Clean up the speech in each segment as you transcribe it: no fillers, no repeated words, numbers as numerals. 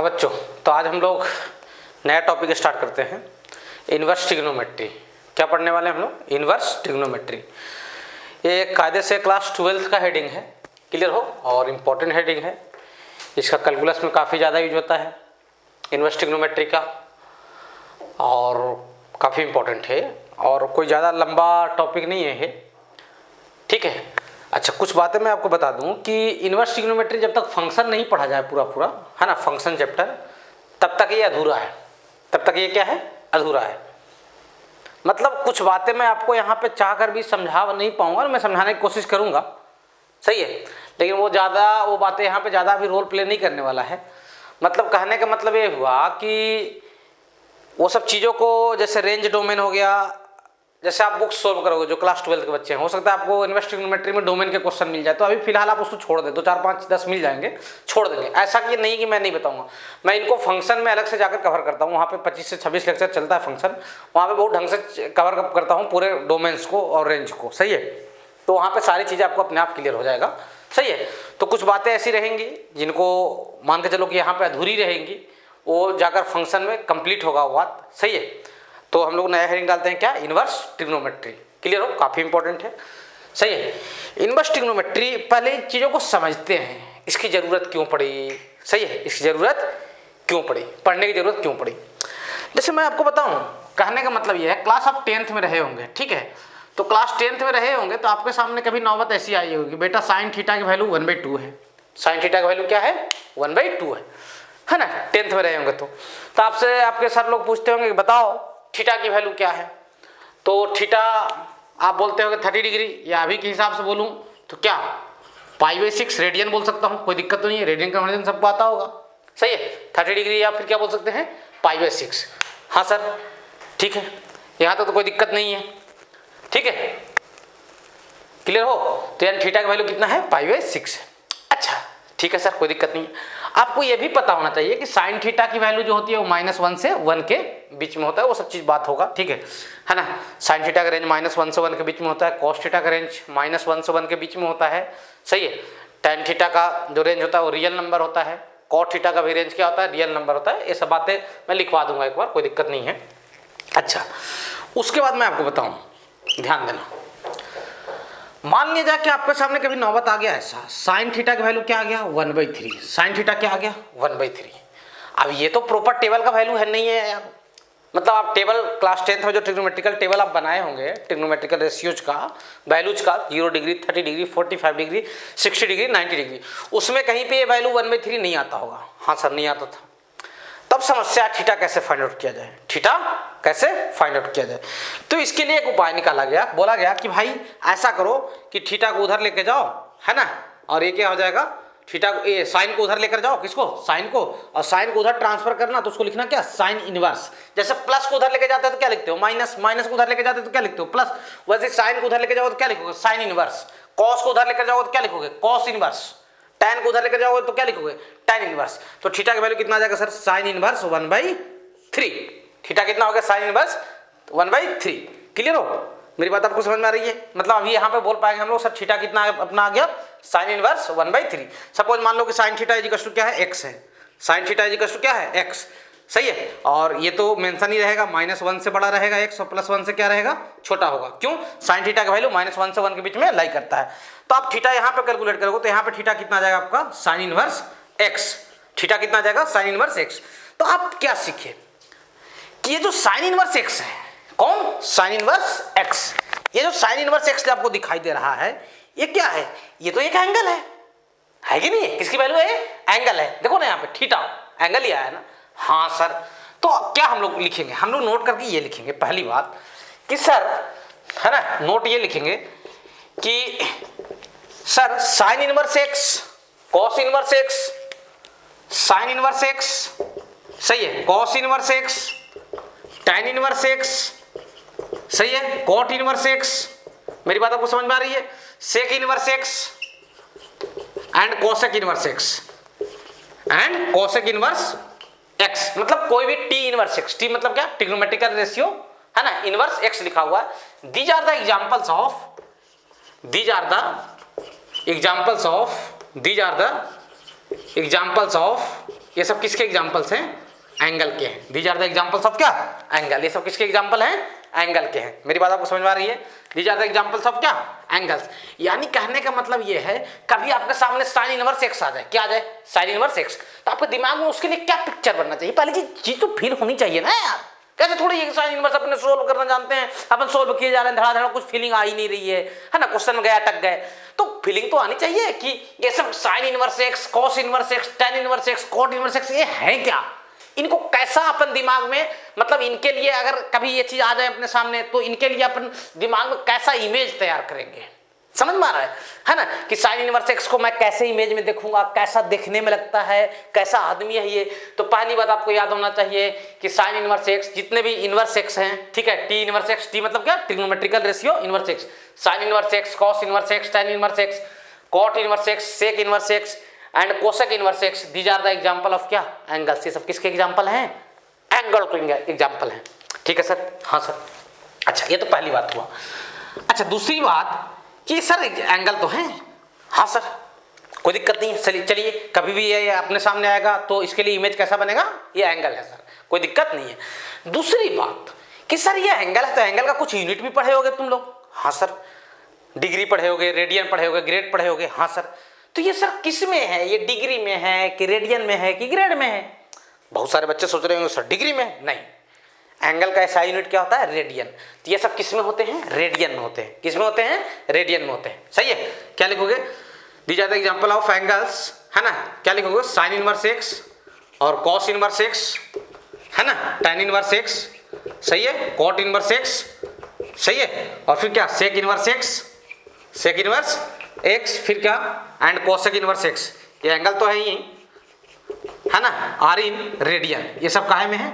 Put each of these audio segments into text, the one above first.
हाँ बच्चों, तो आज हम लोग नया टॉपिक स्टार्ट करते हैं, इन्वर्स ट्रिग्नोमेट्री। क्या पढ़ने वाले हैं हम लोग? Inverse trigonometry. ये कायदे से क्लास 12th का हेडिंग है, क्लियर हो, और इम्पोर्टेंट हेडिंग है। इसका कैलकुलस में काफ़ी ज़्यादा यूज होता है इन्वर्स ट्रिग्नोमेट्री का, और काफ़ी इम्पोर्टेंट है, और कोई ज़्यादा लंबा टॉपिक नहीं है ये, ठीक है। अच्छा, कुछ बातें मैं आपको बता दूं कि इन्वर्स ट्रिग्नोमेट्री जब तक फंक्शन नहीं पढ़ा जाए पूरा पूरा, है ना, फंक्शन चैप्टर, तब तक ये अधूरा है। तब तक ये क्या है? अधूरा है। मतलब कुछ बातें मैं आपको यहाँ पे चाह कर भी समझा नहीं पाऊंगा, मैं समझाने की कोशिश करूंगा, सही है, लेकिन वो बातें यहाँ पे ज़्यादा भी रोल प्ले नहीं करने वाला है। मतलब कहने का मतलब ये हुआ कि वो सब चीज़ों को, जैसे रेंज डोमेन हो गया, जैसे आप बुक्स सोल्व करोगे जो क्लास 12 के बच्चे हैं, हो सकता है आपको इन्वर्स ट्रिग्नोमेट्री में डोमेन के क्वेश्चन मिल जाए, तो अभी फिलहाल आप उसको छोड़ दें, 2 4 5 10 मिल जाएंगे, छोड़ देंगे। ऐसा कि नहीं कि मैं नहीं बताऊंगा, मैं इनको फंक्शन में अलग से जाकर कवर करता हूँ। वहाँ पे 25 से 26 लेक्चर चलता है फंक्शन, वहाँ पे बहुत ढंग से कवर करता हूँ पूरे डोमेन्स को और रेंज को, सही है। तो वहाँ पर सारी चीज़ें आपको अपने आप क्लियर हो जाएगा, सही है। तो कुछ बातें ऐसी रहेंगी जिनको मान के चलो कि यहाँ पर अधूरी रहेंगी, वो जाकर फंक्शन में कंप्लीट होगा वो बात, सही है। तो हम लोग नया हेडिंग डालते हैं, क्या? Inverse trigonometry. क्लियर हो? काफ़ी इंपॉर्टेंट है, सही है। इन्वर्स ट्रिग्नोमेट्री, पहले चीज़ों को समझते हैं, इसकी ज़रूरत क्यों पड़ी, सही है, इसकी ज़रूरत क्यों पड़ी, पढ़ने की ज़रूरत क्यों पड़ी। जैसे मैं आपको बताऊं, कहने का मतलब ये है, क्लास आप 10th में रहे होंगे, ठीक है। तो क्लास 10th में रहे होंगे तो आपके सामने कभी नौबत ऐसी आई होगी, बेटा साइन थीटा की वैल्यू 1/2 है। साइन थीटा की वैल्यू क्या है? 1/2 है ना। 10th में रहे होंगे तो आपसे आपके सर लोग पूछते होंगे कि बताओ थीटा की वैल्यू क्या है। तो थीटा आप बोलते होंगे 30 डिग्री, या अभी के हिसाब से बोलूं तो क्या π/6 रेडियन बोल सकता हूं, कोई दिक्कत तो नहीं है, रेडियन कन्वर्जन सबको आता होगा, सही है। 30 डिग्री या फिर क्या बोल सकते हैं? π/6। हाँ सर, ठीक है, यहाँ तो कोई दिक्कत नहीं है, ठीक है, क्लियर हो। तो यानी थीटा की वैल्यू कितना है? π/6। अच्छा, ठीक है सर, कोई दिक्कत नहीं है। आपको यह भी पता होना चाहिए कि साइन थीटा की वैल्यू जो होती है वो -1 से 1 के बीच में होता है, वो सब चीज़ बात होगा, ठीक है ना। साइन थीटा का रेंज -1 से 1 के बीच में होता है, कॉस थीटा का रेंज -1 से 1 के बीच में होता है, सही है। टैन थीटा का जो रेंज होता है वो रियल नंबर होता है, कॉट थीटा का भी रेंज क्या होता है? रियल नंबर होता है। ये सब बातें मैं लिखवा दूंगा एक बार, कोई दिक्कत नहीं है। अच्छा, उसके बाद मैं आपको बताऊँ, ध्यान देना, मान लिया जाए कि आपके सामने कभी नौबत आ गया ऐसा, साइन थीटा की वैल्यू क्या आ गया? 1/3। साइन थीटा क्या आ गया? 1/3। अब ये तो प्रॉपर टेबल का वैल्यू है नहीं है यार, मतलब आप टेबल क्लास 10th में जो ट्रिग्नोमेट्रिकल टेबल आप बनाए होंगे, ट्रिग्नोमेट्रिकल रेशियोज का, वैल्यूज का, 0 degree, 30 degree, 45 degree, 60 degree, 90 degree, उसमें कहीं पे ये वैल्यू 1/3 नहीं आता होगा। हाँ सर, नहीं आता था। तब समस्या थीटा कैसे फाइंड आउट किया जाए, थीटा कैसे फाइंड आउट किया जाए। तो इसके लिए एक उपाय निकाला गया, बोला गया कि भाई ऐसा करो कि थीटा को उधर लेके जाओ, है ना, और ये क्या हो जाएगा, थीटा को, ये साइन को उधर लेकर जाओ, किसको? साइन को, और साइन को उधर ट्रांसफर करना, तो उसको लिखना क्या? Sine inverse. जैसे प्लस को उधर लेके जाते हो तो क्या लिखते हो? माइनस, माइनस को उधर लेके जाते हो तो क्या लिखते हो? प्लस। वैसे साइन को उधर लेके जाओ तो क्या लिखोगे? Sine inverse. कॉस को उधर लेकर जाओगे तो क्या लिखोगे? Cos inverse. टैन को उधर लेकर जाओगे तो क्या लिखोगे? Tan inverse. तो थीटा की वैल्यू कितना आ जाएगा सर? Sine inverse 1/3। थीटा कितना हो गया? Sine inverse 1/3। क्लियर हो? मेरी बात आपको समझ में आ रही है? मतलब अभी यहाँ पे बोल पाएंगे हम लोग सर थीटा कितना अपना आ गया? Sine inverse 1/3। सपोज मान लो कि sine theta is equal to क्या है? x है। Sine theta is equal to क्या है? x, सही है। और ये तो मेंशन ही रहेगा, -1 से बड़ा रहेगा x, और +1 से क्या रहेगा? छोटा होगा। क्यों? साइन थीटा का वैल्यू -1 से 1 के बीच में लाई करता है। तो आप थीटा यहाँ पे कैलकुलेट करोगे तो यहाँ पे थीटा कितना आ जाएगा आपका? Sine inverse x। थीटा कितना आ जाएगा? Sine inverse x। तो आप क्या सीखे कि ये जो साइन इनवर्स x है, कौन? Sine inverse x। ये जो साइन इनवर्स x आपको दिखाई दे रहा है, ये क्या है? ये तो एक एंगल है कि नहीं? किसकी वैल्यू है? एंगल है। देखो ना यहाँ पे थीटा एंगल ही आया ना। हाँ सर, तो क्या हम लोग लिखेंगे? हम लोग नोट करके ये लिखेंगे, पहली बात कि सर, है ना, नोट ये लिखेंगे कि sir sine inverse x, cos inverse x, sine inverse x, सही है, cos inverse x, tan inverse x, सही है, कॉट इनवर्स x। मेरी बात आपको समझ में आ रही है? Sec inverse x and cosec inverse x and cosec inverse x, मतलब कोई भी t इनवर्स x। t मतलब क्या? ट्रिग्नोमेट्रिकल रेशियो, है ना, इनवर्स x लिखा हुआ है। These are the examples of, these are the examples of, these are the examples of ये सब किसके एग्जांपल्स हैं? एंगल के हैं। These are the examples of क्या? एंगल। ये सब किसके एग्जांपल हैं? एंगल के हैं। मेरी बात आपको समझ में आ रही है? These are the examples of क्या? एंगल्स। यानी कहने का मतलब ये है, कभी आपके सामने साइन इनवर्स एक्स आ जाए, क्या आ जाए? साइन इनवर्स एक्स, तो आपके दिमाग में उसके लिए क्या पिक्चर बनना चाहिए? पहले चीज तो फील होनी चाहिए ना यार। कैसे थोड़ी ये साइन इनवर्स अपने सोल्व करना जानते हैं, अपन सोल्व किए जा रहे हैं, धड़ा धड़ा कुछ फीलिंग आ ही नहीं रही है ना, क्वेश्चन में गए अटक गए, तो फीलिंग तो आनी चाहिए कि ये सब sine inverse x, cos inverse x, tan inverse x, cot inverse x, ये है क्या? इनको कैसा अपन दिमाग में, मतलब इनके लिए अगर कभी ये चीज आ जाए अपने सामने, तो इनके लिए अपन दिमाग में कैसा इमेज तैयार करेंगे? समझ में आ रहा है ना, कि साइन इनवर्स एक्स को मैं कैसे इमेज में देखूंगा, कैसा देखने में लगता है, कैसा आदमी है ये। तो पहली बात आपको याद होना चाहिए कि साइन इनवर्स एक्स, जितने भी इनवर्स एक्स हैं, ठीक है, टी इनवर्स एक्स, टी मतलब क्या? Trigonometrical ratio inverse x, sine inverse x, cos inverse x, tan inverse x, cot inverse x, sec inverse x and cosec inverse x, these are the example of क्या? Angles. ये सब किसके example हैं? Angle के example हैं। ठीक है sir? हाँ सर। अच्छा, ये तो पहली बात हुआ। अच्छा, दूसरी बात कि सर एंगल तो है, हाँ सर, कोई दिक्कत नहीं है, चलिए कभी भी ये अपने सामने आएगा तो इसके लिए इमेज कैसा बनेगा? ये एंगल है सर, कोई दिक्कत नहीं है। दूसरी बात कि सर ये एंगल है, तो एंगल का कुछ यूनिट भी पढ़े होगे तुम लोग? हाँ सर। डिग्री पढ़े होगे, रेडियन पढ़े होगे, ग्रेड पढ़े होगे? हाँ सर। तो ये सर किस में है? ये डिग्री में है कि रेडियन में है कि ग्रेड में है? बहुत सारे बच्चे सोच रहे होंगे सर डिग्री में। नहीं, एंगल का ऐसा यूनिट क्या होता है? रेडियन। तो ये सब किस में होते हैं? रेडियन में होते हैं। किस में होते हैं? रेडियन में होते हैं। सही है? क्या लिखोगे? These are the example of angles, है ना? क्या लिखोगे? साइन इनवर्स एक्स और कॉस इनवर्स एक्स, है ना, टेन इनवर्स एक्स, सही है, कॉट इनवर्स एक्स, सही है, और फिर क्या? Sec inverse x, sec inverse x, फिर क्या? And cosec inverse x. ये एंगल तो है ही, है ना, आर इन रेडियन। ये सब काहे में है?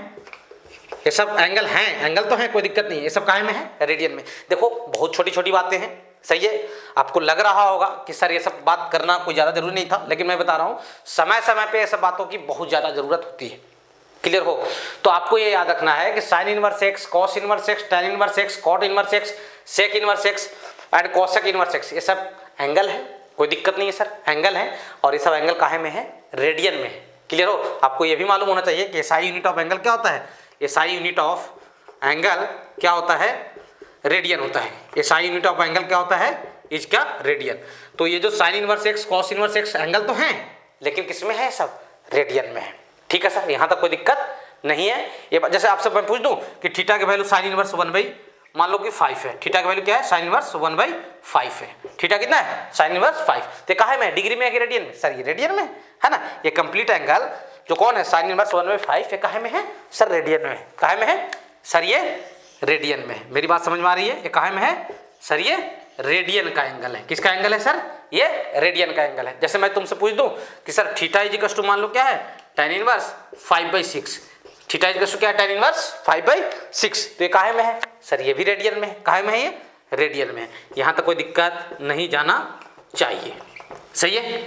ये सब एंगल हैं, एंगल तो है, कोई दिक्कत नहीं है। ये सब काहे में है? रेडियन में। देखो बहुत छोटी छोटी बातें हैं, सही है। आपको लग रहा होगा कि सर ये सब बात करना कोई ज़्यादा जरूरी नहीं था, लेकिन मैं बता रहा हूँ समय समय पे ये सब बातों की बहुत ज़्यादा ज़रूरत होती है। क्लियर हो? तो आपको ये याद रखना है कि sine inverse x, cos inverse x, tan inverse x, cot inverse x, sec inverse x and cosec inverse x, ये सब एंगल है, कोई दिक्कत नहीं है सर, एंगल है। और ये सब एंगल काहे में है? रेडियन में है। क्लियर हो? आपको ये भी मालूम होना चाहिए कि SI यूनिट ऑफ एंगल क्या होता है? SI यूनिट ऑफ एंगल क्या होता है? रेडियन होता है। SI यूनिट ऑफ एंगल क्या होता है? इसका रेडियन। तो ये जो sign inverse x, cos inverse x angle तो हैं, लेकिन किस में है? सब रेडियन में है। ठीक है सर? यहाँ तक कोई दिक्कत नहीं है। ये जैसे आपसे मैं पूछ दूं कि थीटा की वैल्यू साइन इनवर्स 1/, मान लो कि 5 है, थीटा की वैल्यू क्या है? साइन इनवर्स 1/5 है। थीटा कितना है? Sine inverse 5। तो काहे में? डिग्री में है कि रेडियन में? सर ये रेडियन में है ना। ये कंप्लीट एंगल जो कौन है? साइन इनवर्स 1/5, ये काहे में है? सर रेडियन में। काहे में है? सर ये रेडियन में है। मेरी बात समझ में आ रही है? ये काहे में है? सर ये रेडियन का एंगल है। किसका एंगल है सर? ये रेडियन का एंगल है। जैसे मैं तुमसे पूछ दूं कि sir theta is equal to, मान लो क्या है? tan inverse 5/6। Theta is equal to क्या है? tan inverse 5/6। तो ये काहे में है? सर ये भी रेडियन में है। काहे में है? ये रेडियन में है। यहाँ तक कोई दिक्कत नहीं जाना चाहिए। सही है?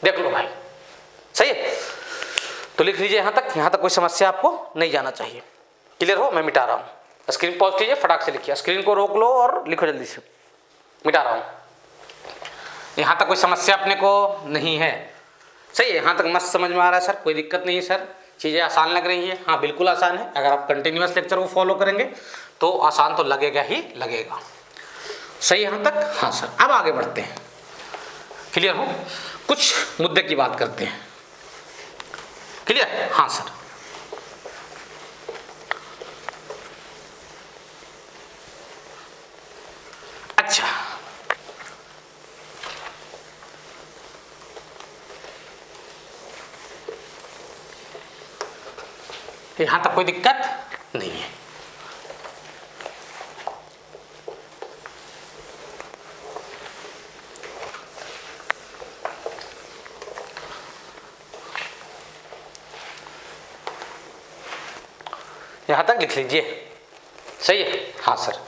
देख लो भाई, सही है? तो लिख लीजिए यहाँ तक कोई समस्या आपको नहीं जाना चाहिए। क्लियर हो? मैं मिटा रहा हूँ, स्क्रीन पॉज कीजिए, फटाक से लिखिए, स्क्रीन को रोक लो और लिखो जल्दी से, मिटा रहा हूँ। यहाँ तक कोई समस्या अपने को नहीं है। सही है? यहाँ तक मस्त समझ में आ रहा है सर? कोई दिक्कत नहीं है सर? चीज़ें आसान लग रही हैं? हाँ बिल्कुल आसान है। अगर आप कंटिन्यूअस लेक्चर को फॉलो करेंगे तो आसान तो लगेगा ही लगेगा। सही है यहाँ तक? हाँ सर। अब आगे बढ़ते हैं। क्लियर हो? कुछ मुद्दे की बात करते हैं। क्लियर? हाँ सर। अच्छा, यहां तक कोई दिक्कत नहीं है। यहां तक लिख लीजिए। सही है? हाँ सर।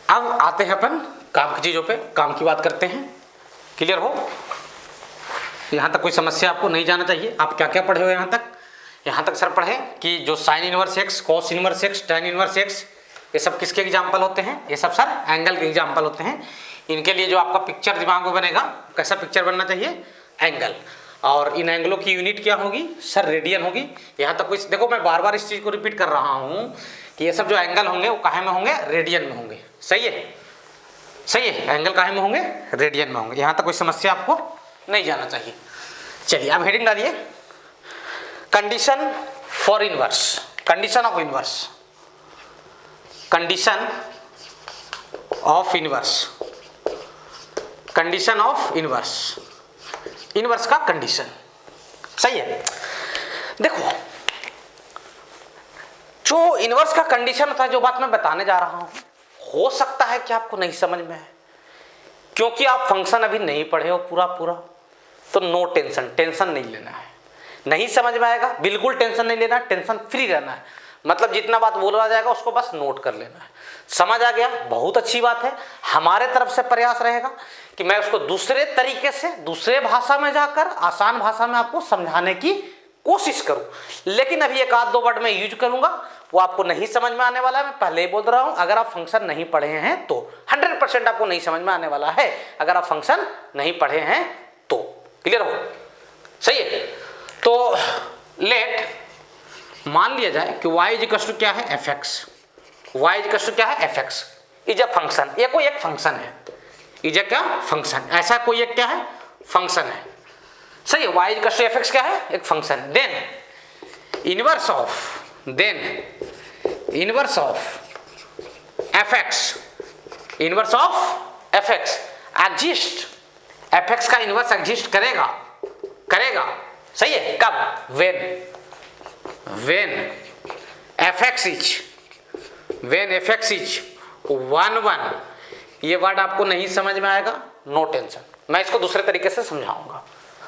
अब आते हैं अपन काम की चीज़ों पे, काम की बात करते हैं। क्लियर हो? यहाँ तक कोई समस्या आपको नहीं जाना चाहिए। आप क्या क्या पढ़े हो यहाँ तक? यहाँ तक सर पढ़े कि जो sign inverse x, cos inverse x, tan inverse x, ये सब किसके एग्जाम्पल होते हैं? ये सब सर एंगल के एग्जाम्पल होते हैं। इनके लिए जो आपका पिक्चर दिमाग में बनेगा, कैसा पिक्चर बनना चाहिए? एंगल। और इन एंगलों की यूनिट क्या होगी सर, रेडियन होगी। यहाँ तक कोई देखो, मैं बार बार इस चीज़ को रिपीट कर रहा हूँ कि ये सब जो एंगल होंगे वो काहे में होंगे, रेडियन में होंगे। सही है, सही है, एंगल काहे में होंगे, रेडियन में होंगे। यहाँ तक कोई समस्या आपको नहीं जाना चाहिए। चलिए अब हेडिंग डालिए, condition for inverse, condition of inverse, condition of inverse, condition of inverse, inverse का कंडीशन। सही है। देखो जो इनवर्स का कंडीशन होता है, जो बात मैं बताने जा रहा हूं, हो सकता है कि आपको नहीं समझ में है, क्योंकि आप फंक्शन अभी नहीं पढ़े हो पूरा, तो नो टेंशन, टेंशन नहीं लेना है। नहीं समझ में आएगा, बिल्कुल टेंशन नहीं लेना, टेंशन फ्री रहना है। मतलब जितना बात बोला जाएगा उसको बस नोट कर लेना है। समझ आ गया, बहुत अच्छी बात है। हमारे तरफ से प्रयास रहेगा कि मैं उसको दूसरे तरीके से, दूसरे भाषा में जाकर आसान भाषा में आपको समझाने की कोशिश करूं। लेकिन अभी एक आध दो वर्ड में यूज करूंगा, वो आपको नहीं समझ में आने वाला है। मैं पहले ही बोल रहा हूं, अगर आप फंक्शन नहीं पढ़े हैं तो 100% आपको नहीं समझ में आने वाला है, अगर आप फंक्शन नहीं पढ़े हैं तो। क्लियर हो? सही है। तो लेट मान लिया जाए कि y इक्वल टू क्या है, fx, y इक्वल टू क्या है, fx इज अ फंक्शन। ये कोई एक फंक्शन है, इज अ क्या फंक्शन, ऐसा कोई एक क्या है फंक्शन है। सही है, y इक्वल टू fx क्या है, एक फंक्शन है। Then inverse of, then inverse of fx, inverse of fx exist, fx का इनवर्स एग्जिस्ट करेगा, करेगा। सही है, कब, when fx is, when fx is 1 1, ये वर्ड आपको नहीं समझ में आएगा, नो टेंशन, मैं इसको दूसरे तरीके से समझाऊंगा।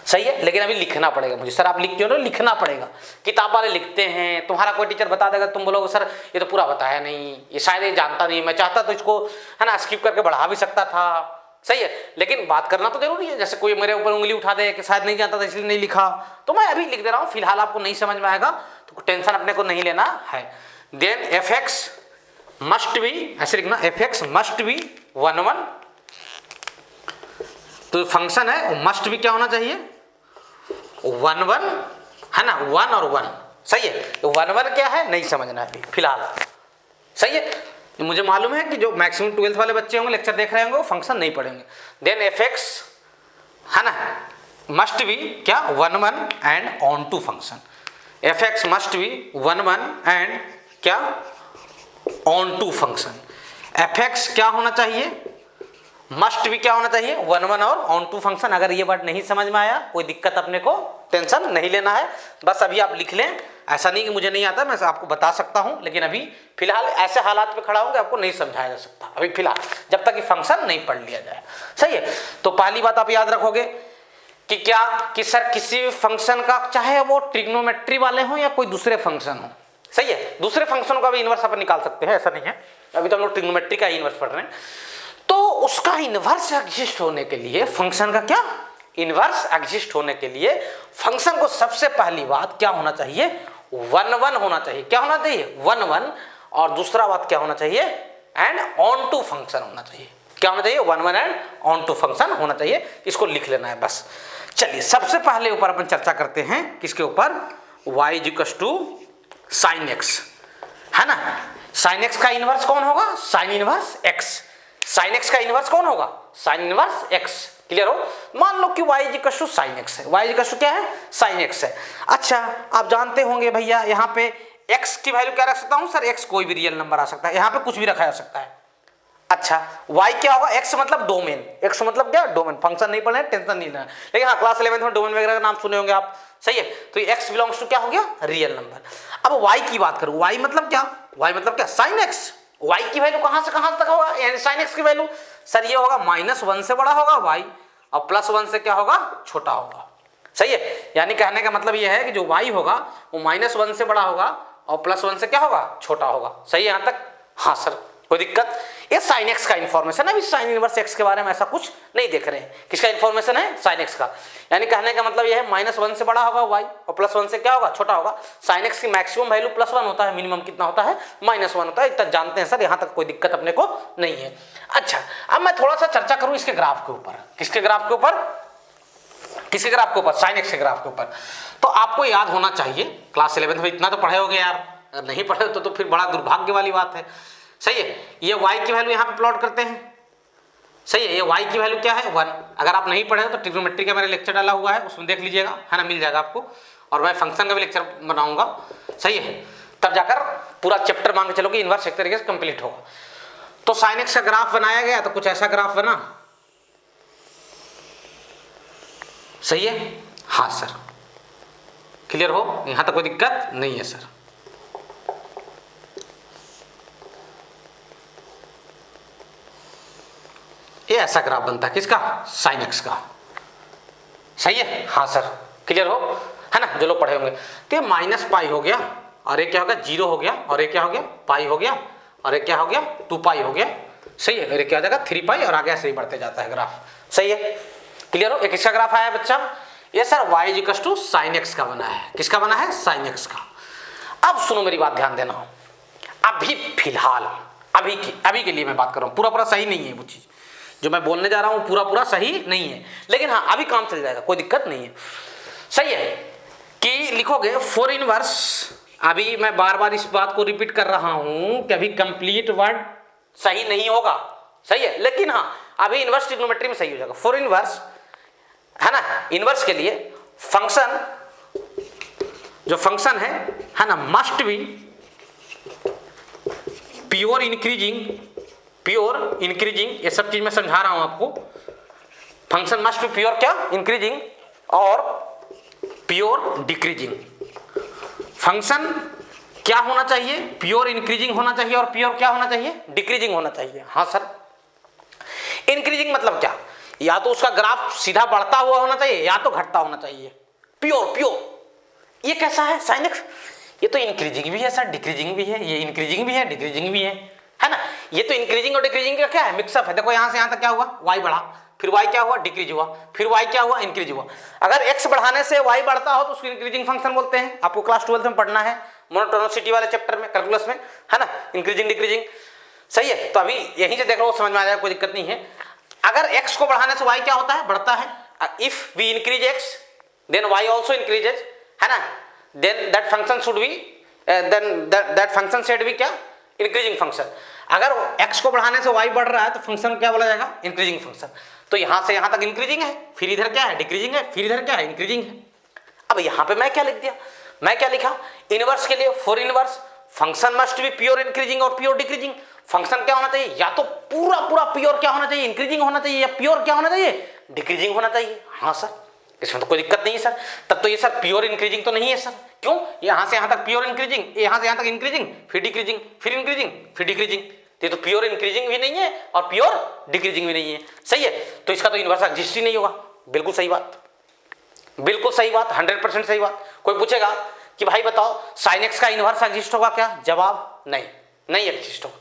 सही है, लेकिन अभी लिखना पड़ेगा मुझे। सर आप लिखते हो ना, लिखना पड़ेगा। किताब वाले लिखते हैं, तुम्हारा कोई टीचर बता देगा, तुम बोलोगे सर ये तो पूरा बताया नहीं, ये शायद ये जानता नहीं, मैं चाहता तो इसको है ना स्किप करके बढ़ा भी सकता था। सही है, लेकिन बात करना तो जरूरी है। जैसे कोई मेरे ऊपर उंगली उठा दे कि शायद नहीं जानता था इसलिए नहीं लिखा, तो मैं अभी लिख दे रहा हूँ। फिलहाल आपको नहीं समझ में आएगा तो टेंशन अपने को नहीं लेना है। देन fx मस्ट बी, ऐसे लिखना, fx मस्ट बी 1 1, तो फंक्शन है मस्ट भी क्या होना चाहिए, 1 1 है ना, 1 और 1। सही है, तो 1 1 क्या है नहीं समझना है अभी फिलहाल। सही है, मुझे मालूम है कि जो मैक्सिमम 12th वाले बच्चे होंगे, लेक्चर देख रहे होंगे, वो फंक्शन नहीं पढ़ेंगे। देन fx है ना मस्ट बी क्या 1 1 and onto function, fx must be 1 1 and क्या ऑन टू फंक्शन। fx क्या होना चाहिए, मस्ट भी क्या होना चाहिए 1 1 और ऑन टू फंक्शन। अगर ये वर्ड नहीं समझ में आया, कोई दिक्कत अपने को टेंशन नहीं लेना है, बस अभी आप लिख लें। ऐसा नहीं कि मुझे नहीं आता, मैं आपको बता सकता हूं, लेकिन अभी फिलहाल ऐसे हालात पे खड़ा हूं कि आपको नहीं समझाया जा सकता अभी फिलहाल, जब तक कि फंक्शन नहीं पढ़ लिया जाए। सही है, तो पहली बात आप याद रखोगे कि क्या, कि सर किसी भी फंक्शन का, चाहे वो ट्रिग्नोमेट्री वाले हों या कोई दूसरे फंक्शन हो, सही है, दूसरे फंक्शन का भी इनवर्स अपन निकाल सकते हैं, ऐसा नहीं है। अभी तो हम लोग ट्रिग्नोमेट्री का इनवर्स पढ़ रहे हैं। तो उसका इनवर्स एग्जिस्ट होने के लिए, फंक्शन का क्या इनवर्स एग्जिस्ट होने के लिए, फंक्शन को सबसे पहली बात क्या होना चाहिए, 1 1 होना चाहिए। क्या होना चाहिए 1 1, और दूसरा बात क्या होना चाहिए, एंड ऑन टू फंक्शन होना चाहिए। क्या होना चाहिए 1 1 एंड ऑन टू फंक्शन होना चाहिए। इसको लिख लेना है बस। चलिए सबसे पहले ऊपर अपन चर्चा करते हैं किसके ऊपर, y equal to sine x, है ना। साइन एक्स का इनवर्स कौन होगा, sine inverse x. Sine x का इनवर्स कौन होगा, साइन इनवर्स एक्स। क्लियर हो, मान लो कि y equal to sine x है, y इक्वल टू क्या है साइन एक्स है। अच्छा आप जानते होंगे भैया, यहाँ पे x की वैल्यू क्या रख सकता हूँ सर, x कोई भी रियल नंबर आ सकता है, यहाँ पे कुछ भी रखा जा सकता है। अच्छा y क्या होगा, x मतलब डोमेन, x मतलब क्या डोमेन। फंक्शन नहीं पढ़े टेंशन नहीं लेना, लेकिन हाँ क्लास 11 में डोमेन वगैरह का नाम सुने होंगे आप। सही है, तो ये x बिलोंग्स टू क्या हो गया, रियल नंबर। अब y की बात करूँ, y मतलब क्या, y मतलब क्या साइन x। y की वैल्यू कहाँ से कहाँ तक होगा, यानी साइन x की वैल्यू सर ये होगा -1 से बड़ा होगा y, और +1 से क्या होगा छोटा होगा। सही है, यानी कहने का मतलब ये है कि जो y होगा वो -1 से बड़ा होगा और +1 से क्या होगा छोटा होगा। सही है यहाँ तक, हाँ सर कोई दिक्कत। ये साइन एक्स का इन्फॉर्मेशन है, अभी साइन इनवर्स एक्स के बारे में ऐसा कुछ नहीं देख रहे हैं। किसका इन्फॉर्मेशन है, साइन एक्स का। यानी कहने का मतलब यह है -1 से बड़ा होगा y और +1 से क्या होगा छोटा होगा। साइन एक्स की मैक्सिमम वैल्यू +1 होता है, मिनिमम कितना होता है -1 होता है। इतना जानते हैं सर, यहाँ तक कोई दिक्कत अपने को नहीं है। अच्छा अब मैं थोड़ा सा चर्चा करूँ इसके ग्राफ के ऊपर। किसके ग्राफ के ऊपर, किसके ग्राफ के ऊपर, साइन एक्स के ग्राफ के ऊपर। तो आपको याद होना चाहिए, क्लास 11 में इतना तो पढ़े होगे यार, अगर नहीं पढ़े तो फिर बड़ा दुर्भाग्य वाली बात है। सही है, ये y की वैल्यू यहाँ पे प्लॉट करते हैं। सही है, ये y की वैल्यू क्या है 1। अगर आप नहीं पढ़े हो तो ट्रिग्नोमेट्री का मेरा लेक्चर डाला हुआ है, उसमें देख लीजिएगा, है ना, मिल जाएगा आपको। और मैं फंक्शन का भी लेक्चर बनाऊंगा। सही है, तब जाकर पूरा चैप्टर मान के चलो कि इन्वर्स एक तरीके से कंप्लीट होगा। तो साइन एक्स का ग्राफ बनाया गया तो कुछ ऐसा ग्राफ बना। सही है, हाँ सर, क्लियर हो, यहां तक कोई दिक्कत नहीं है सर। ये ऐसा ग्राफ बनता है किसका, साइन एक्स का। सही है, हाँ सर, क्लियर हो, है ना, जो लोग पढ़े होंगे। तो ये माइनस पाई हो गया, और ये क्या हो गया 0 हो गया, और ये क्या हो गया पाई हो गया, और ये क्या हो गया 2 पाई हो गया। सही है, और ये क्या हो जाएगा 3 पाई, और आगे ऐसे ही बढ़ते जाता है ग्राफ। सही है, क्लियर हो। एक किसका ग्राफ आया बच्चा, ये sir y equals to sine x का बना है। किसका बना है, साइन एक्स का। अब सुनो मेरी बात ध्यान देना, अभी फिलहाल अभी के लिए मैं बात कर रहा हूँ, पूरा सही नहीं है वो चीज जो मैं बोलने जा रहा हूँ, पूरा सही नहीं है, लेकिन हाँ अभी काम चल जाएगा, कोई दिक्कत नहीं है। सही है, कि लिखोगे फॉर इनवर्स, अभी मैं बार इस बात को रिपीट कर रहा हूं कि अभी कंप्लीट वर्ड सही नहीं होगा। सही है, लेकिन हाँ अभी इनवर्स ट्रिग्नोमेट्री में सही हो जाएगा। फॉर इनवर्स, है ना, इनवर्स के लिए फंक्शन, जो फंक्शन है ना, मस्ट बी प्योर इंक्रीजिंग, ये सब चीज मैं समझा रहा हूं आपको। फंक्शन मस्ट बी प्योर क्या, इंक्रीजिंग और प्योर डिक्रीजिंग। फंक्शन क्या होना चाहिए, प्योर इंक्रीजिंग होना चाहिए, और प्योर क्या होना चाहिए, डिक्रीजिंग होना चाहिए। हाँ सर, इंक्रीजिंग मतलब क्या, या तो उसका ग्राफ सीधा बढ़ता हुआ होना चाहिए या तो घटता होना चाहिए। प्योर ये कैसा है, साइन एक्स, ये तो इंक्रीजिंग भी है सर, डिक्रीजिंग भी है, ये इंक्रीजिंग भी है, डिक्रीजिंग भी है ना। ये तो इंक्रीजिंग और डिक्रीजिंग का क्या है, मिक्सअप है। देखो यहां से यहां तक क्या हुआ, y बढ़ा, फिर y क्या हुआ, डिक्रीज हुआ, फिर y क्या हुआ, इंक्रीज हुआ। अगर x बढ़ाने से y बढ़ता हो तो उसको इंक्रीजिंग फंक्शन बोलते हैं। आपको क्लास 12 में पढ़ना है, मोनोटोनिसिटी वाले चैप्टर में, कैलकुलस में, है ना, इंक्रीजिंग डिक्रीजिंग। सही है, तो अभी यहीं से देख लो, समझ में आ जाएगा, कोई दिक्कत नहीं है। अगर x को बढ़ाने से y क्या होता है, बढ़ता है। If we increase x then y also increases, है ना, then that function should be, then that function should be क्या, इंक्रीजिंग फंक्शन। अगर x को बढ़ाने से y बढ़ रहा है तो फंक्शन क्या बोला जाएगा, इंक्रीजिंग फंक्शन। तो यहां से यहां तक इंक्रीजिंग है, फिर इधर क्या है, डिक्रीजिंग है, फिर इधर क्या है, इंक्रीजिंग है। अब यहां पे मैं क्या लिख दिया, मैं क्या लिखा, इनवर्स के लिए for inverse function must be pure increasing और प्योर डिक्रीजिंग। फंक्शन क्या होना चाहिए, या तो पूरा प्योर क्या होना चाहिए, इंक्रीजिंग होना चाहिए, या प्योर क्या होना चाहिए, डिक्रीजिंग होना चाहिए। हाँ सर, इसमें तो कोई दिक्कत नहीं है सर। तब तो ये सर प्योर इंक्रीजिंग तो नहीं है सर, क्यों, यहां से यहां तक प्योर इंक्रीजिंग, यहां से यहां तक इंक्रीजिंग, फिर डिक्रीजिंग, फिर इंक्रीजिंग, फिर डिक्रीजिंग। ये तो प्योर इंक्रीजिंग भी नहीं है और प्योर डिक्रीजिंग भी नहीं है। सही है, तो इसका तो इनवर्स एग्जिस्ट ही नहीं होगा। बिल्कुल सही बात, बिल्कुल सही बात, 100% सही बात। कोई पूछेगा कि भाई बताओ साइन एक्स का इनवर्स एग्जिस्ट होगा क्या, जवाब नहीं एग्जिस्ट होगा।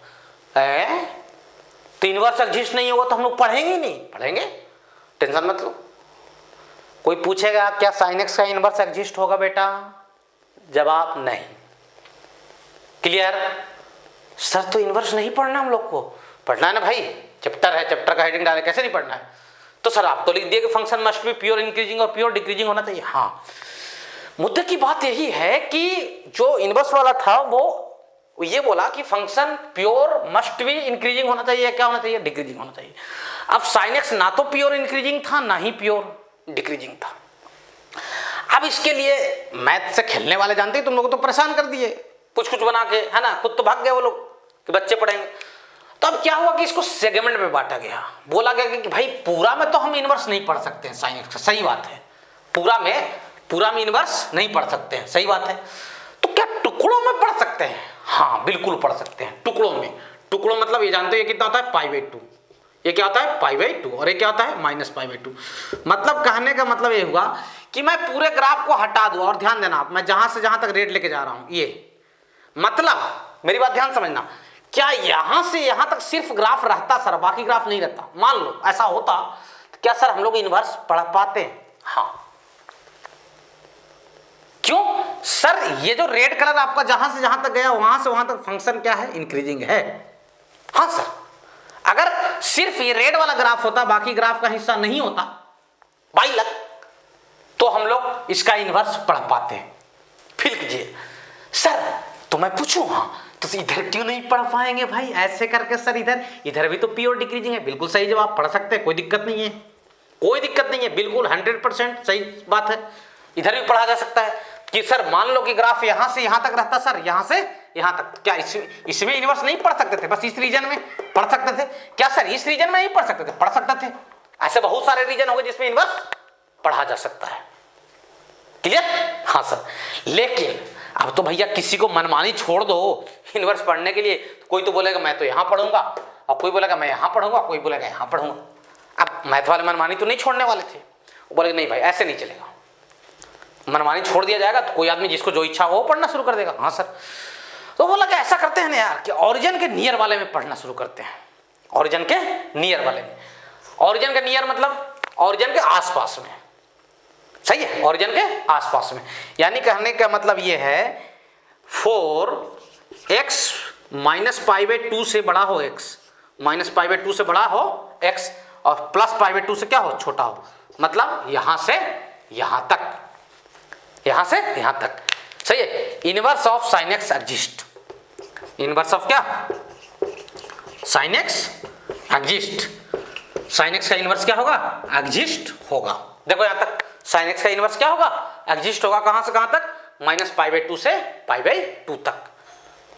तो इनवर्स एग्जिस्ट नहीं होगा तो हम लोग पढ़ेंगे ही नहीं, पढ़ेंगे, टेंशन मत लो। कोई पूछेगा क्या साइन एक्स का इनवर्स एग्जिस्ट होगा बेटा, जवाब नहीं। क्लियर सर, तो इनवर्स नहीं पढ़ना हम लोग को, पढ़ना है ना भाई, चैप्टर है, चैप्टर का हेडिंग डाले, कैसे नहीं पढ़ना है। तो सर आप तो लिख दिए कि function must be pure increasing और प्योर डिक्रीजिंग होना चाहिए। हाँ, मुद्दे की बात यही है कि जो इनवर्स वाला था वो ये बोला कि function pure must be increasing होना चाहिए, क्या होना चाहिए, डिक्रीजिंग होना चाहिए। अब साइन एक्स ना तो प्योर इंक्रीजिंग था ना ही प्योर डिक्रीजिंग था। अब इसके लिए मैथ से खेलने वाले जानते हैं, तुम लोग तो परेशान कर दिए कुछ बना के, है ना, खुद तो भाग गए वो लोग कि बच्चे पढ़ेंगे। तो अब क्या हुआ कि इसको सेगमेंट में बांटा गया, बोला गया कि भाई पूरा में तो हम इनवर्स नहीं पढ़ सकते हैं साइन एक्स का, सही बात है, पूरा में इनवर्स नहीं पढ़ सकते हैं, सही बात है। तो क्या टुकड़ों में पढ़ सकते हैं, हाँ बिल्कुल पढ़ सकते हैं टुकड़ों में। टुकड़ों मतलब ये जानते हो ये कितना होता है, π/2, ये क्या होता है π/2, और ये क्या होता है -π/2। मतलब कहने का मतलब ये हुआ कि मैं पूरे ग्राफ को हटा दूं, और ध्यान देना आप, मैं जहां से जहां तक रेड लेके जा रहा हूं, ये मतलब मेरी बात ध्यान समझना, क्या यहां से यहां तक सिर्फ ग्राफ रहता सर, बाकी ग्राफ नहीं रहता, मान लो ऐसा होता तो क्या सर हम लोग इनवर्स पढ़ पाते हैं? हाँ, क्यों सर, ये जो रेड कलर आपका जहां से जहां तक गया वहां से वहां तक फंक्शन क्या है, इंक्रीजिंग है। हाँ सर, अगर सिर्फ ये रेड वाला ग्राफ होता, बाकी ग्राफ का हिस्सा नहीं होता, बाई लक हम लोग इसका इन्वर्स पढ़ पाते हैं। फील कीजिए सर, तो मैं पूछूं हाँ तो इधर क्यों नहीं पढ़ पाएंगे भाई ऐसे करके सर, इधर भी तो पी और डिक्रीजिंग है। बिल्कुल सही जवाब, पढ़ सकते हैं, कोई दिक्कत नहीं है, कोई दिक्कत नहीं है, बिल्कुल 100% सही बात है। इधर भी पढ़ा जा सकता है कि सर मान लो कि ग्राफ यहां से यहां तक रहता सर, यहां से यहां तक, क्या इसमें इन्वर्स नहीं पढ़ सकते थे? बस इस रीजन में पढ़ सकते थे क्या सर? इस रीजन में नहीं पढ़ सकते थे? पढ़ सकते थे। ऐसे बहुत सारे रीजन होंगे जिसमें इन्वर्स पढ़ा जा सकता है। क्लियर? हाँ सर। लेकिन अब तो भैया किसी को मनमानी छोड़ दो इन्वर्स पढ़ने के लिए, तो कोई तो बोलेगा मैं तो यहां पढ़ूंगा, और कोई बोलेगा मैं यहां पढ़ूंगा, कोई बोलेगा यहां पढ़ूंगा। अब मैथ वाले मनमानी तो नहीं छोड़ने वाले थे, वो बोले नहीं भाई ऐसे नहीं चलेगा, मनमानी छोड़ दिया जाएगा तो कोई आदमी जिसको जो इच्छा हो वो पढ़ना शुरू कर देगा। हाँ सर। तो बोला कि ऐसा करते हैं ना यार कि ओरिजिन के नियर वाले में पढ़ना शुरू करते हैं। ओरिजिन के नियर वाले में, ओरिजिन के नियर मतलब ओरिजिन के आसपास में, सही है, ओरिजिन के आसपास में। यानी कहने का मतलब ये है 4x माइनस π/2 से बड़ा हो x, माइनस π/2 से बड़ा हो x, और प्लस π/2 से क्या हो? छोटा हो। मतलब यहां से यहां तक, यहां से यहां तक, सही है। Inverse of sin x exist, inverse of क्या? sin x exist. sin x का इनवर्स क्या होगा? एग्जिस्ट होगा। देखो यहां तक sin x का इनवर्स क्या होगा? एग्जिस्ट होगा। कहां से कहां तक? माइनस π/2 से π/2 तक।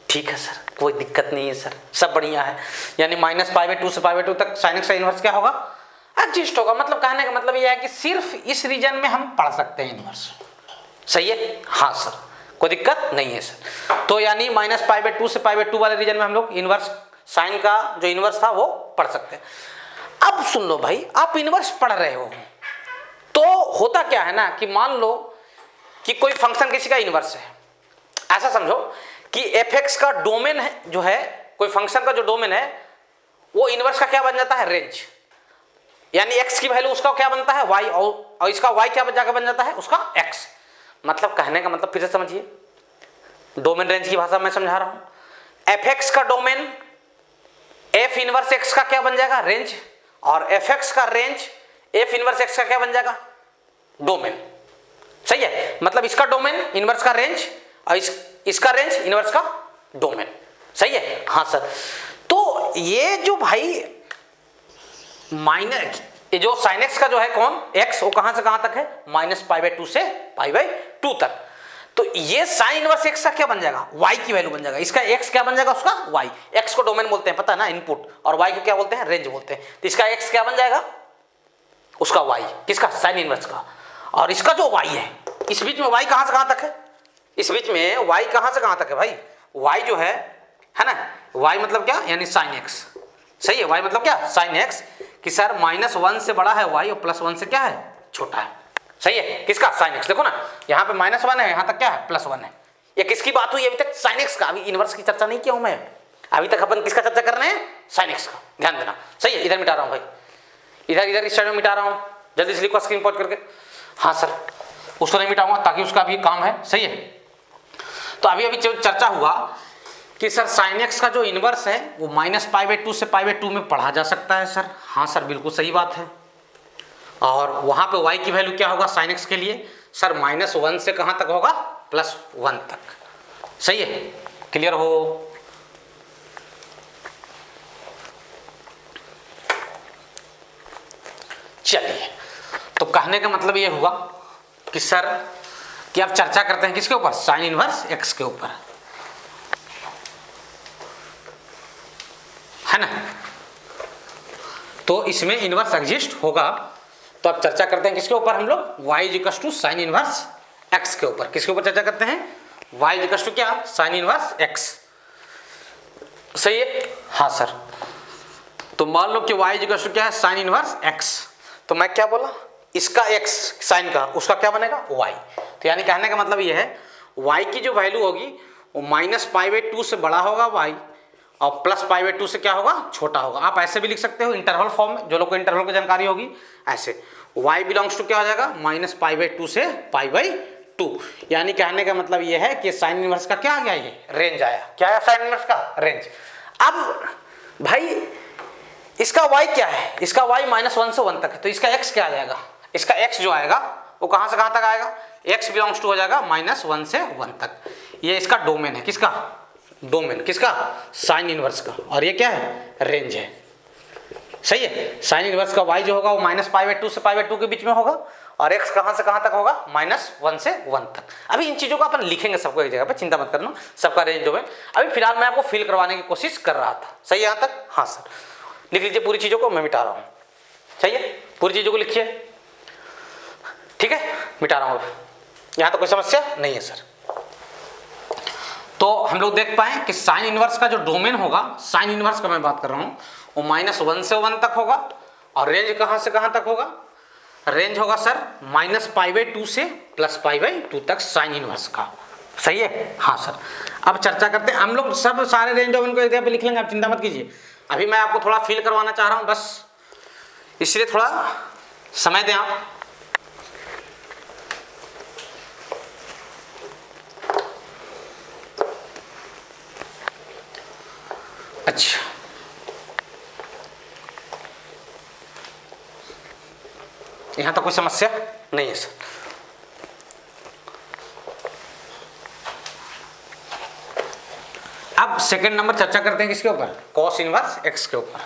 ठीक है सर, कोई दिक्कत नहीं है सर, सब बढ़िया है। यानी माइनस π/2 से π/2 तक sin x का इनवर्स क्या होगा? एग्जिस्ट होगा। मतलब कहने का मतलब यह है कि सिर्फ इस रीजन में हम पढ़ सकते हैं इनवर्स। सही है? हाँ सर, कोई दिक्कत नहीं है सर। तो यानी माइनस π/2 से π/2 वाले रीजन में हम लोग इनवर्स साइन का जो इनवर्स था वो पढ़ सकते हैं। अब सुन लो भाई, आप इनवर्स पढ़ रहे हो तो होता क्या है ना कि मान लो कि कोई फंक्शन किसी का इनवर्स है। ऐसा समझो कि fx का डोमेन है जो है, कोई फंक्शन का जो डोमेन है वो इनवर्स का क्या बन जाता है? रेंज। यानी x की वैल्यू उसका क्या बनता है? y, और इसका y क्या जाकर बन जाता है? उसका x। मतलब कहने का मतलब फिर से समझिए, डोमेन रेंज की भाषा में समझा रहा हूं। fx का डोमेन f इनवर्स x का क्या बन जाएगा? रेंज। और fx का रेंज f इनवर्स x का क्या बन जाएगा? डोमेन। सही है? मतलब इसका डोमेन इनवर्स का रेंज, और इसका रेंज इनवर्स का डोमेन। सही है? हाँ सर। तो ये जो भाई माइनस, ये जो sin x का जो है कौन? x, वो कहां से कहां तक है? माइनस π/2 से π/2 तक। तो ये sin इनवर्स x का क्या बन जाएगा? y की वैल्यू बन जाएगा। इसका x क्या बन जाएगा? उसका y। x को डोमेन बोलते हैं, पता है ना, इनपुट, और y को क्या बोलते हैं? रेंज बोलते हैं। तो इसका x क्या बन जाएगा? उसका y। किसका? sin इनवर्स का। और इसका जो y है, इस बीच में y कहां से कहां तक है? इस बीच में y कहां से कहां तक है भाई? y जो है ना, y मतलब क्या? यानी sin x। सही है? y मतलब क्या? sin x। कि सर -1 से बड़ा है y और +1 से क्या है? छोटा है। सही है? किसका? sin x। देखो ना, यहाँ पे -1 है, यहाँ तक क्या है? +1 है। ये किसकी बात हुई अभी तक? sin x का। अभी इनवर्स की चर्चा नहीं किया हूं मैं, अभी तक अपन किसका चर्चा कर रहे हैं? sin x का। ध्यान देना। सही है? इधर मिटा रहा हूं भाई, इधर इस साइड में मिटा रहा हूं, जल्दी से लिखो स्क्रीन पॉज करके। हाँ सर, उसको नहीं मिटाऊंगा ताकि उसका भी काम है। सही है? तो अभी जो चर्चा हुआ कि सर sin x का जो इनवर्स है वो माइनस π/2 से π/2 में पढ़ा जा सकता है सर। हाँ सर, बिल्कुल सही बात है। और वहां पे y की वैल्यू क्या होगा sin x के लिए? सर -1 से कहां तक होगा? +1 तक। सही है? क्लियर हो? चलिए, तो कहने का मतलब ये हुआ कि सर कि आप चर्चा करते हैं किसके ऊपर? sin इनवर्स x के ऊपर, है ना। तो इसमें इनवर्स एग्जिस्ट होगा। तो अब चर्चा करते हैं किसके ऊपर हम लोग? y = sin इनवर्स x के ऊपर। किसके ऊपर चर्चा करते हैं? y = क्या? sin inverse x। सही है? हाँ सर। तो मान लो कि y = क्या है? sin inverse x। तो मैं क्या बोला? इसका x साइन का, उसका क्या बनेगा? y। तो यानी कहने का मतलब ये है y की जो वैल्यू होगी वो -π/2 से बड़ा होगा y, और +π/2 से क्या होगा? छोटा होगा। आप ऐसे भी लिख सकते हो इंटरवल फॉर्म में, जो लोग को इंटरवल की जानकारी होगी ऐसे। y बिलोंग्स टू क्या हो जाएगा? -π/2 से π/2। यानी कहने का मतलब ये है कि साइन इनवर्स का क्या आ गया? ये रेंज आया। क्या है साइन इनवर्स का? रेंज। अब भाई इसका y क्या है? इसका y -1 से 1 तक है, तो इसका x क्या आ जाएगा? इसका x जो आएगा वो कहाँ से कहाँ तक आएगा, x बिलोंग्स टू हो जाएगा -1 से 1 तक। ये इसका डोमेन है, किसका डोमेन, किसका साइन इनवर्स का, और ये क्या है रेंज है। सही है, साइन इनवर्स का y जो होगा वो -π/2 से π/2 के बीच में होगा, और x कहाँ से कहाँ तक होगा -1 से 1 तक। अभी इन चीज़ों को अपन लिखेंगे सबको एक जगह पे, चिंता मत करना, सबका रेंज डोमेन। अभी फिलहाल मैं आपको फिल करवाने की कोशिश कर रहा था। सही है यहाँ तक, हाँ सर लिख लीजिए पूरी चीज़ों को, मैं मिटा रहा हूँ। सही है, पूरी चीज़ों को लिखिए, ठीक है मिटा रहा हूँ। यहाँ तो कोई समस्या नहीं है सर। तो हम लोग देख पाए कि साइन इनवर्स का जो डोमेन होगा, साइन इनवर्स का मैं बात कर रहा हूँ, वो -1 से 1 तक होगा, और रेंज कहाँ से कहाँ तक होगा, रेंज होगा सर -π/2 से +π/2 तक साइन इनवर्स का। सही है, हाँ सर। अब चर्चा करते हैं हम लोग, सब सारे रेंज डोमेन को एक जगह पे लिख लेंगे, आप चिंता मत कीजिए। अभी मैं आपको थोड़ा फील करवाना चाह रहा हूँ बस, इसलिए थोड़ा समय दें आप। अच्छा, यहां तो कोई समस्या नहीं है सर। अब सेकंड नंबर चर्चा करते हैं किसके ऊपर, कॉस इनवर्स x के ऊपर।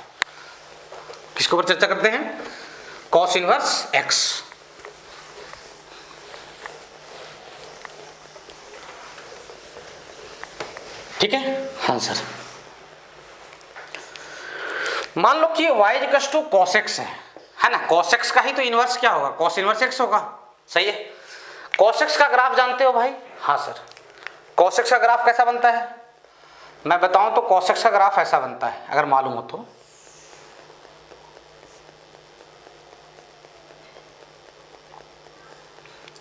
किसके ऊपर चर्चा करते हैं, कॉस इनवर्स x। ठीक है, हाँ सर। मान लो कि y equals to cos x है ना, cos x का ही तो इनवर्स क्या होगा, cos इनवर्स x होगा। सही है, cos x का ग्राफ जानते हो भाई, हाँ सर। cos x का ग्राफ कैसा बनता है, मैं बताऊं तो cos x का ग्राफ ऐसा बनता है, अगर मालूम हो तो।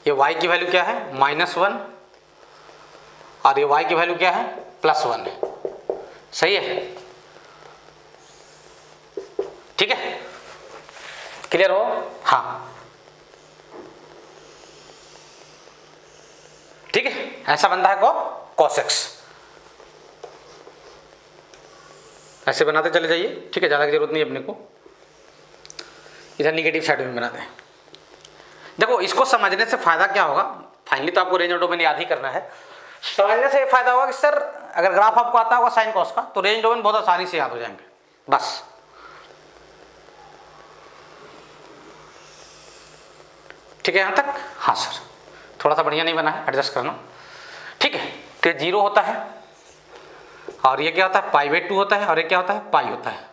ये y की वैल्यू क्या है -1, और ये y की वैल्यू क्या है +1 है। सही है, ठीक है, क्लियर हो, हाँ ठीक है, ऐसा बनता है cos x। ऐसे बनाते चले जाइए, ठीक है, ज़्यादा की जरूरत नहीं है अपने को। इधर निगेटिव साइड में बनाते हैं। देखो इसको समझने से फायदा क्या होगा, फाइनली तो आपको रेंज और डोमेन याद ही करना है। समझने से फायदा होगा कि सर अगर ग्राफ आपको आता होगा साइन कॉस का, तो रेंज डोमेन बहुत आसानी से याद हो जाएंगे बस। ठीक है यहाँ तक, हाँ सर। थोड़ा सा बढ़िया नहीं बना है, एडजस्ट करना, ठीक है। तो 0 होता है, और ये क्या होता है π/2 होता है, और ये क्या होता है पाई होता है।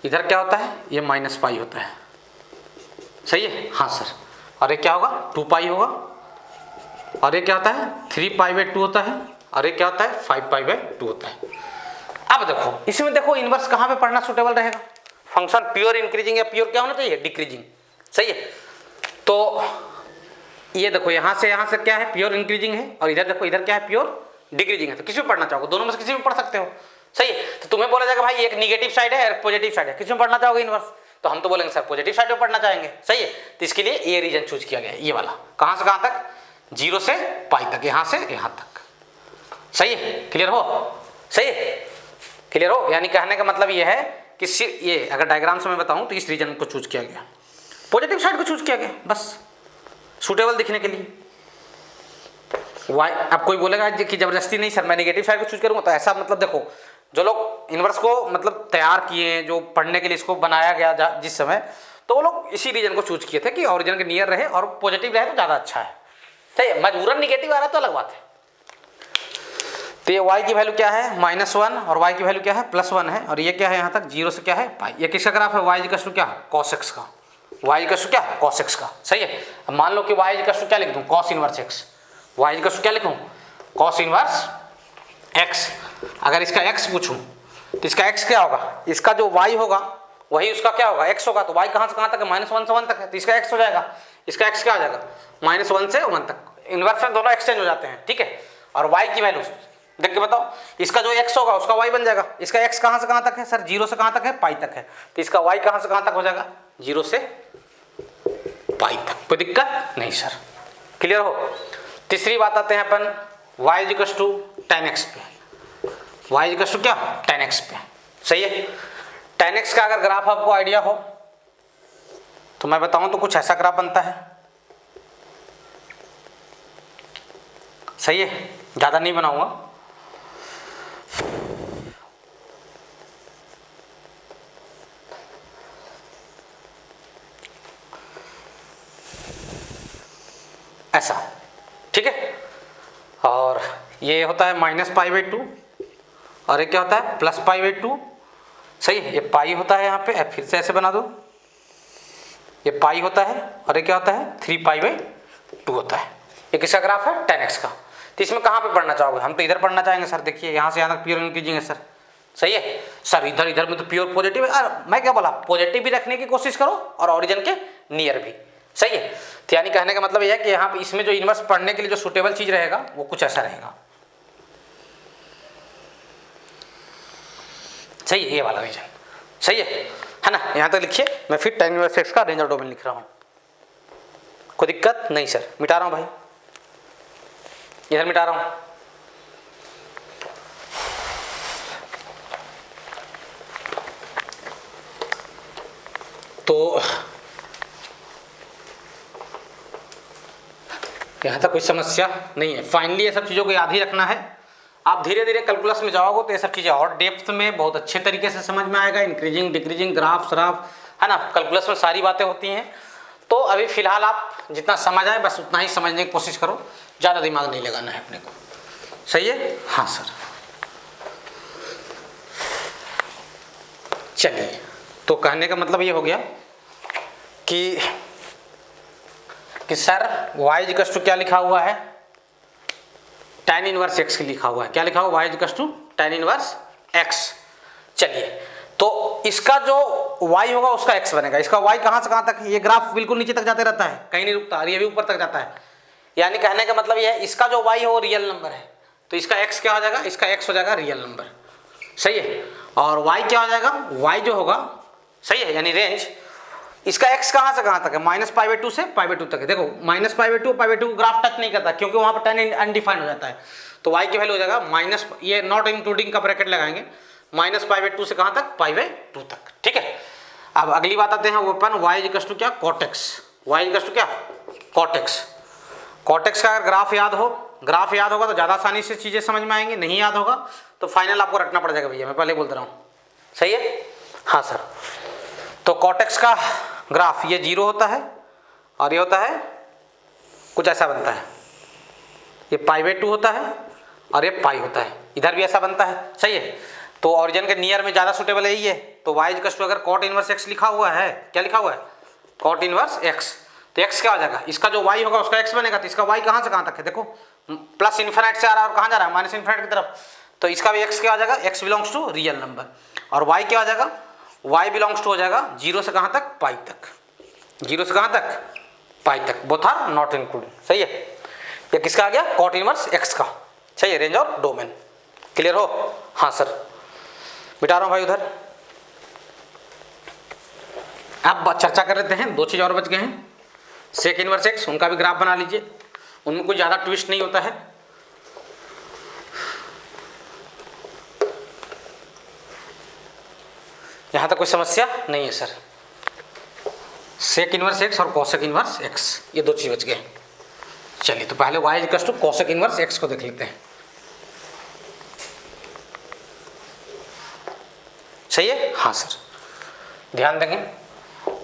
इधर क्या होता है, ये -π होता है। सही है, हाँ सर। और ये क्या होगा 2π होगा, और ये क्या होता है 3π/2 होता है, और ये क्या होता है 5π/2 होता है। अब देखो इसमें देखो इनवर्स कहाँ पे पढ़ना सुटेबल रहेगा, फंक्शन प्योर इंक्रीजिंग या प्योर क्या होना चाहिए डिक्रीजिंग। सही है, तो ये देखो यहाँ से क्या है प्योर इंक्रीजिंग है, और इधर देखो इधर क्या है प्योर डिक्रीजिंग है। तो किसी में पढ़ना चाहोगे, दोनों में से किसी में पढ़ सकते हो। सही है, तो तुम्हें बोला जाएगा भाई एक निगेटिव साइड है एक पॉजिटिव साइड है, किस में पढ़ना चाहोगे इनवर्स, तो हम तो बोलेंगे सर पॉजिटिव साइड में पढ़ना चाहेंगे। सही है, तो इसके लिए ये रीजन चूज किया गया है, ये वाला। कहाँ से कहाँ तक, 0 से π तक, यहाँ से यहाँ तक। सही है, क्लियर हो, सही है, क्लियर हो। यानी कहने का मतलब ये है कि ये अगर डायग्राम से मैं बताऊँ तो इस रीजन को चूज किया गया, पॉजिटिव साइड को चूज किया गया बस, सूटेबल दिखने के लिए। वाई अब कोई बोलेगा कि जबरदस्ती नहीं सर मैं नेगेटिव साइड को चूज करूँगा, तो ऐसा मतलब देखो जो लोग इन्वर्स को मतलब तैयार किए, जो पढ़ने के लिए इसको बनाया गया जिस समय, तो वो लोग इसी रीजन को चूज किए थे कि ओरिजिन के नियर रहे और पॉजिटिव रहे तो ज़्यादा अच्छा है। सही है, मजबूरन निगेटिव आ रहा है तो अलग बात है। तो ये y की वैल्यू क्या है -1, और y की वैल्यू क्या है +1 है, और ये क्या है यहाँ तक 0 से क्या है पाई। ये किसका ग्राफ है, y इक्वल टू क्या cos x का, y इक्वल टू क्या cos x का। सही है, अब मान लो कि y इक्वल टू क्या लिख दूँ cos inverse x, y equal to क्या लिखूँ cos इनवर्स x। अगर इसका x पूछूं तो इसका x क्या होगा, इसका जो y होगा वही उसका क्या होगा x होगा, तो y कहाँ से कहाँ तक है -1 से 1 तक है, तो इसका x हो जाएगा। इसका x क्या हो जाएगा -1 से 1 तक, इन्वर्स में दोनों एक्सचेंज हो जाते हैं। ठीक है, और y की वैल्यू देख के बताओ, इसका जो x होगा उसका y बन जाएगा। इसका x कहाँ से कहाँ तक है सर 0 से कहाँ तक है पाई तक है, तो इसका y कहाँ से कहाँ तक हो जाएगा 0 से पाई तक। कोई दिक्कत नहीं सर, क्लियर हो। तीसरी बात आते हैं अपन y equal to tan x पे, y इक्वल टू क्या tan x पे। सही है, tan x का अगर ग्राफ आपको आइडिया हो तो मैं बताऊं तो कुछ ऐसा ग्राफ बनता है। सही है, ज़्यादा नहीं बनाऊंगा। ऐसा, ठीक है। और ये होता है -π/2 और ये क्या होता है +π/2। सही है, ये पाई होता है यहाँ पे, फिर से ऐसे बना दो, ये पाई होता है और ये क्या होता है 3π/2 होता है। ये किसका ग्राफ है 10x का। तो इसमें कहाँ पे पढ़ना चाहोगे? हम तो इधर पढ़ना चाहेंगे सर। देखिए यहाँ से यहाँ तक प्योर इंक्रीजिंग है सर। सही है सर, इधर में तो प्योर पॉजिटिव है। मैं क्या बोला, पॉजिटिव भी रखने की कोशिश करो और ओरिजिन के नियर भी। सही है, तो यानी कहने का मतलब यह है कि यहाँ पे इसमें जो इन्वर्स पढ़ने के लिए जो सुटेबल चीज रहेगा वो कुछ ऐसा रहेगा। सही है, ये वाला रीजन। सही है ना। यहाँ तक लिखिए, मैं फिर tan इनवर्स x का रेंज और डोमेन लिख रहा हूँ। कोई दिक्कत नहीं सर, मिटा रहा हूँ भाई, इधर मिटा रहा हूँ। तो यहाँ तक कोई समस्या नहीं है। फाइनली ये सब चीज़ों को याद ही रखना है। आप धीरे धीरे कैलकुलस में जाओगे तो ये सब चीज़ें और डेप्थ में बहुत अच्छे तरीके से समझ में आएगा। इंक्रीजिंग डिक्रीजिंग ग्राफ सराफ है ना, कैलकुलस में सारी बातें होती हैं। तो अभी फिलहाल आप जितना समझ आए बस उतना ही समझने की कोशिश करो, ज़्यादा दिमाग नहीं लगाना है अपने को। सही है, हाँ सर। चलिए, तो कहने का मतलब ये हो गया कि सर y इक्वल्स टू क्या लिखा हुआ है, tan इनवर्स x की लिखा हुआ है। क्या लिखा हुआ, y equals to tan inverse x। चलिए, तो इसका जो y होगा उसका x बनेगा। इसका y कहाँ से कहाँ तक है, ये ग्राफ बिल्कुल नीचे तक जाते रहता है, कहीं नहीं रुकता, और ये भी ऊपर तक जाता है। यानी कहने का मतलब ये है, इसका जो y हो रियल नंबर है, तो इसका x क्या हो जाएगा, इसका x हो जाएगा रियल नंबर। सही है, और y क्या हो जाएगा, y जो होगा, सही है, यानी रेंज इसका x कहाँ से कहाँ तक है, -π/2 से π/2 तक है। देखो -π/2 π/2 को ग्राफ टच नहीं करता क्योंकि वहाँ पर tan अनडिफाइंड हो जाता है। तो y की वैल्यू हो जाएगा माइनस, ये नॉट इंक्लूडिंग का ब्रैकेट लगाएंगे, -π/2 से कहाँ तक, π/2 तक। ठीक है, अब अगली बात आते हैं ओपन y इक्वल्स टू क्या, cot x। y equals to क्या, cot x। cot x का अगर ग्राफ याद होगा तो ज़्यादा आसानी से चीज़ें समझ में आएंगी। नहीं याद होगा तो फाइनल आपको रखना पड़ जाएगा भैया, मैं पहले बोलता रहा हूँ। सही है, हाँ सर। तो cot x का ग्राफ ये 0 होता है और ये होता है कुछ ऐसा बनता है, ये π/2 होता है और ये पाई होता है, इधर भी ऐसा बनता है। सही है, तो ओरिजिन के नियर में ज़्यादा सुटेबल यही है। तो y इक्वल्स टू अगर cot इनवर्स x लिखा हुआ है, क्या लिखा हुआ है, cot इनवर्स x, तो x क्या हो जाएगा, इसका जो y होगा उसका x बनेगा। तो इसका y कहाँ से कहाँ तक है, देखो प्लस इन्फिनिट से आ रहा है और कहाँ जा रहा है, माइनस इन्फिनिट की तरफ। तो इसका भी x क्या हो जाएगा, x belongs to real number, और y क्या हो जाएगा, y बिलोंग्स टू हो जाएगा 0 से कहाँ तक, पाई तक। 0 से कहाँ तक, पाई तक, बोथ आर नॉट इंक्लूडिंग। सही है, ये किसका आ गया, cot इनवर्स x का। सही है, रेंज और डोमेन। क्लियर हो, हाँ सर। मिटा रहा हूँ भाई उधर। अब चर्चा कर लेते हैं, 2 चीज़ और बच गए हैं। सेक इनवर्स x, उनका भी ग्राफ बना लीजिए, उनमें कोई ज़्यादा ट्विस्ट नहीं होता है। यहाँ तक कोई समस्या नहीं है सर। सेक इनवर्स x और कोसेक इनवर्स x, ये 2 चीज़ बच गए। चलिए, तो पहले y equals to cosec inverse x को देख लेते हैं। सही है, हाँ सर। ध्यान देंगे,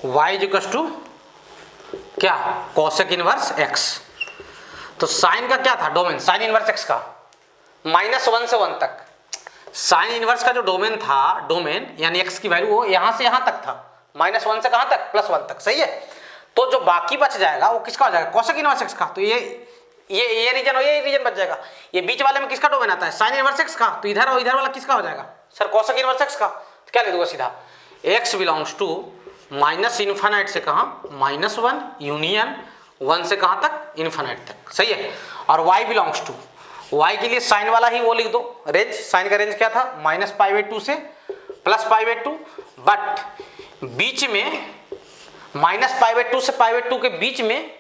y इक्वल्स टू क्या, कोसेक इनवर्स x। तो साइन का क्या था, डोमेन, साइन इनवर्स x का -1 से 1 तक। साइन इनवर्स का जो डोमेन था, डोमेन यानी x की वैल्यू वो यहाँ से यहाँ तक था, -1 से कहाँ तक, +1 तक। सही है, तो जो बाकी बच जाएगा वो किसका हो जाएगा, कोसेक इनवर्स x का। तो ये रीजन और ये रीजन बच जाएगा। ये बीच वाले में किसका डोमेन आता है, साइन इनवर्स x का। तो इधर और इधर वाला किसका हो जाएगा सर, कोसेक इनवर्स x का। तो क्या लिख दूंगा सीधा, x बिलोंग्स टू -∞ से कहाँ, -1 यूनियन 1 से कहाँ तक, इन्फिनिट तक। सही है, और y बिलोंग्स टू, y के लिए साइन वाला ही वो लिख दो, रेंज, साइन का रेंज क्या था, -π/2 से +π/2, बट बीच में -π/2 से π/2 के बीच में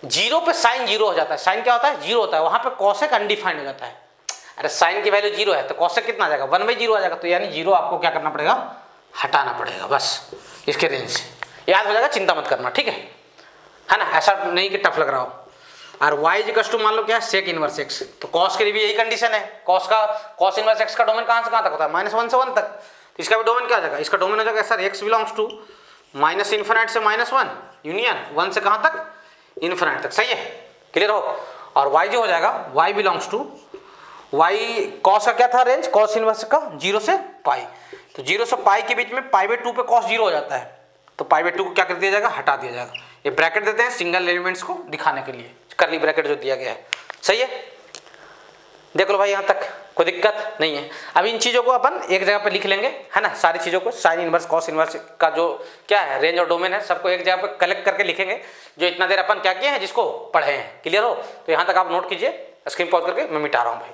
0 पे साइन 0 हो जाता है। साइन क्या होता है, 0 होता है, वहां पे कोसेक अनडिफाइंड हो जाता है। अरे साइन की वैल्यू 0 है तो कोसेक कितना आ जाएगा, 1/0 आ जाएगा। तो यानी 0 आपको क्या करना पड़ेगा, हटाना पड़ेगा, बस इसके रेंज से। याद हो जाएगा, चिंता मत करना, ठीक है ना। ऐसा नहीं कि टफ लग रहा हो। और y इक्वल टू मान लो क्या है सेक इनवर्स x। तो cos के लिए भी यही कंडीशन है, cos इनवर्स x का डोमेन कहाँ से कहाँ तक होता है, -1 से 1 तक। तो इसका भी डोमेन क्या हो जाएगा, इसका डोमेन हो जाएगा सर x बिलोंग्स टू -∞ से -1 यूनियन 1 से कहाँ तक, इन्फिनिट तक। सही है, क्लियर हो। और y जो हो जाएगा y belongs to y cos का क्या था रेंज, cos इनवर्स का 0 से पाई। तो 0 से पाई के बीच में π/2 पे cos 0 हो जाता है, तो π/2 को क्या कर दिया जाएगा, हटा दिया जाएगा। ये ब्रैकेट देते हैं सिंगल एलिमेंट्स को दिखाने के लिए, करली ब्रैकेट जो दिया गया है। सही है, देख लो भाई यहाँ तक कोई दिक्कत नहीं है। अब इन चीज़ों को अपन एक जगह पे लिख लेंगे, है ना, सारी चीज़ों को साइन इनवर्स कॉस इनवर्स का जो क्या है रेंज और डोमेन है सबको एक जगह पे कलेक्ट करके लिखेंगे, जो इतना देर अपन क्या किए हैं जिसको पढ़े हैं। क्लियर हो, तो यहाँ तक आप नोट कीजिए, स्क्रीन पॉज करके मैं मिटा रहा हूँ भाई।